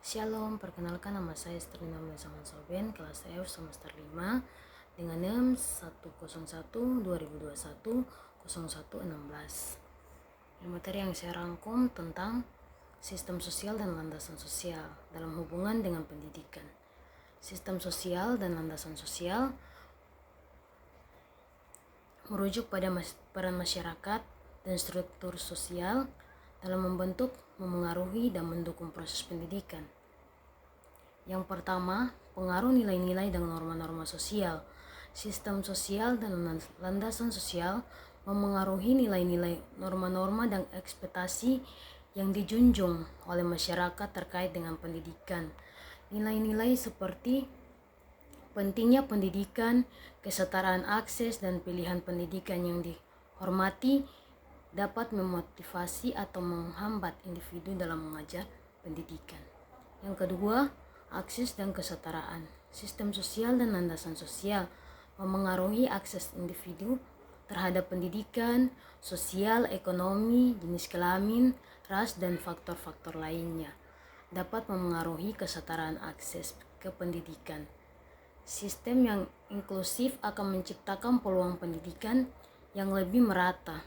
Shalom, perkenalkan nama saya Sterlina Mesaman Soben, kelas F semester 5 dengan NIM 101-2021-0116. Materi yang saya rangkum tentang sistem sosial dan landasan sosial dalam hubungan dengan pendidikan. Sistem sosial dan landasan sosial merujuk pada peran masyarakat dan struktur sosial dalam membentuk, memengaruhi, dan mendukung proses pendidikan. Yang pertama, pengaruh nilai-nilai dan norma-norma sosial. Sistem sosial dan landasan sosial memengaruhi nilai-nilai, norma-norma, dan ekspektasi yang dijunjung oleh masyarakat terkait dengan pendidikan. Nilai-nilai seperti pentingnya pendidikan, kesetaraan akses, dan pilihan pendidikan yang dihormati dapat memotivasi atau menghambat individu dalam mengajar pendidikan. Yang kedua, akses dan kesetaraan. Sistem sosial dan landasan sosial memengaruhi akses individu terhadap pendidikan, sosial, ekonomi, jenis kelamin, ras, dan faktor-faktor lainnya. Dapat memengaruhi kesetaraan akses ke pendidikan. Sistem yang inklusif akan menciptakan peluang pendidikan yang lebih merata.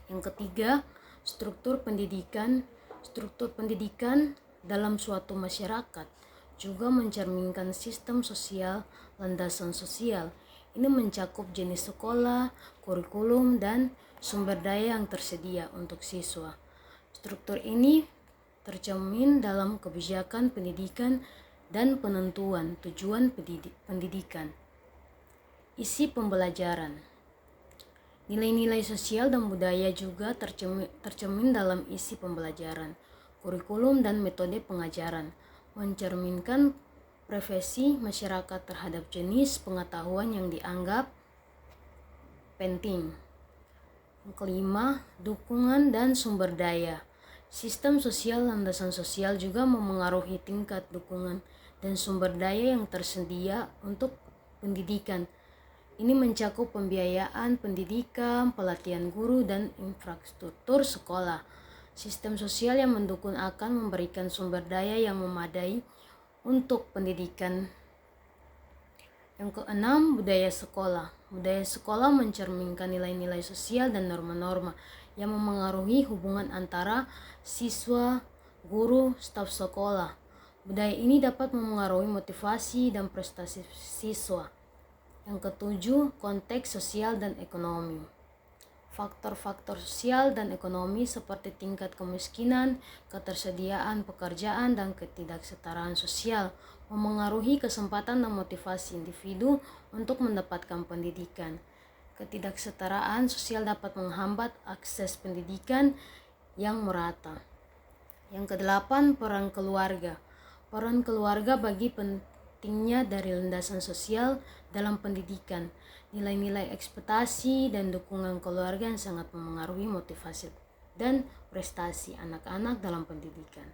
Yang ketiga, struktur pendidikan. Struktur pendidikan dalam suatu masyarakat juga mencerminkan sistem sosial, landasan sosial. Ini mencakup jenis sekolah, kurikulum, dan sumber daya yang tersedia untuk siswa. Struktur ini tercermin dalam kebijakan pendidikan dan penentuan tujuan pendidikan. Isi pembelajaran. Nilai-nilai sosial dan budaya juga tercermin dalam isi pembelajaran, kurikulum, dan metode pengajaran, mencerminkan preferensi masyarakat terhadap jenis pengetahuan yang dianggap penting. Yang kelima, dukungan dan sumber daya. Sistem sosial landasan sosial juga memengaruhi tingkat dukungan dan sumber daya yang tersedia untuk pendidikan. Ini mencakup pembiayaan pendidikan, pelatihan guru, dan infrastruktur sekolah. Sistem sosial yang mendukung akan memberikan sumber daya yang memadai untuk pendidikan. Yang keenam, budaya sekolah. Budaya sekolah mencerminkan nilai-nilai sosial dan norma-norma yang memengaruhi hubungan antara siswa, guru, staf sekolah. Budaya ini dapat memengaruhi motivasi dan prestasi siswa. Yang ketujuh, konteks sosial dan ekonomi. Faktor-faktor sosial dan ekonomi seperti tingkat kemiskinan, ketersediaan pekerjaan, dan ketidaksetaraan sosial memengaruhi kesempatan dan motivasi individu untuk mendapatkan pendidikan. Ketidaksetaraan sosial dapat menghambat akses pendidikan yang merata. Yang kedelapan, peran keluarga. Peran keluarga bagi pentingnya dari landasan sosial dalam pendidikan. Nilai-nilai ekspektasi dan dukungan keluarga yang sangat memengaruhi motivasi dan prestasi anak-anak dalam pendidikan.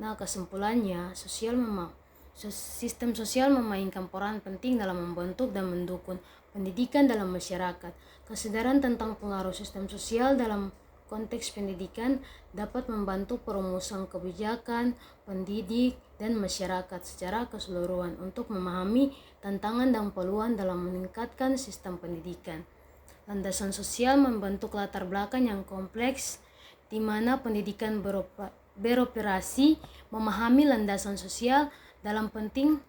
Nah, kesimpulannya, sistem sosial memainkan peran penting dalam membentuk dan mendukung pendidikan dalam masyarakat. Kesadaran tentang pengaruh sistem sosial dalam konteks pendidikan dapat membantu perumusan kebijakan, pendidik, dan masyarakat secara keseluruhan untuk memahami tantangan dan peluang dalam meningkatkan sistem pendidikan. Landasan sosial membentuk latar belakang yang kompleks di mana pendidikan beroperasi. Memahami landasan sosial dalam penting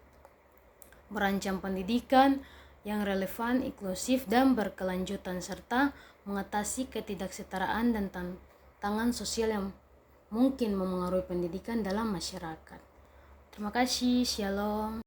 merancang pendidikan yang relevan, inklusif, dan berkelanjutan serta mengatasi ketidaksetaraan dan tantangan sosial yang mungkin memengaruhi pendidikan dalam masyarakat. Terima kasih, shalom.